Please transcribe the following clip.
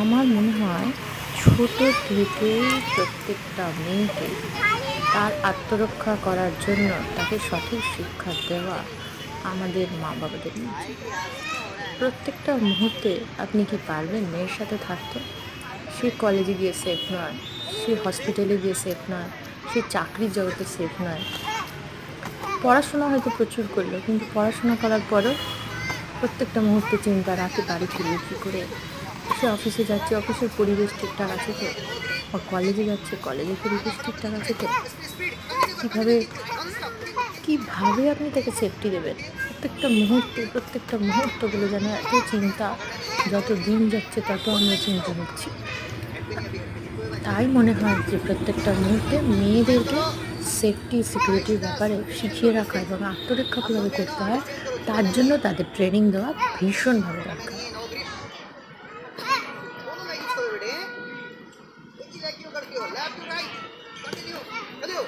আমার মনে হয় ছোট থেকেই প্রত্যেকটা মেয়েকে তার আত্মরক্ষা করার জন্য তাকে সঠিক শিক্ষা দেওয়া আমাদের মা বাবাদের উচিত। প্রত্যেকটা মুহূর্তে আপনি কি পারবেন মেয়ের সাথে থাকতে? সে কলেজে গিয়ে সেফ নয়, সে হসপিটালে গিয়ে সেফ নয়, সে চাকরির জগতে সেফ নয়। পড়াশোনা হয়তো প্রচুর করলো, কিন্তু পড়াশোনা করার পরেও প্রত্যেকটা মুহূর্তে চিন্তা, রাতে বাড়ি ফিরবে কী করে, সে অফিসে যাচ্ছে, অফিসের পরিবেশ ঠিকঠাক আছে তো, বা কলেজে যাচ্ছে, কলেজের পরিবেশ ঠিকঠাক আছে তো। কীভাবে কীভাবে আপনি তাকে সেফটি দেবেন? প্রত্যেকটা মুহূর্তগুলো যেন এত চিন্তা, যত দিন যাচ্ছে তত আমরা চিন্তা নিচ্ছি। তাই মনে হয় যে প্রত্যেকটা মুহূর্তে মেয়েদেরকে সিকিউরিটির ব্যাপারে শিখিয়ে রাখা এবং আত্মরক্ষা কীভাবে করতে হয় তার জন্য তাদের ট্রেনিং দেওয়া ভীষণভাবে দরকার। दोनों लाइक करो बेटे एक ही लाइक क्यों करती हो लेफ्ट टू राइट कंटिन्यू चलो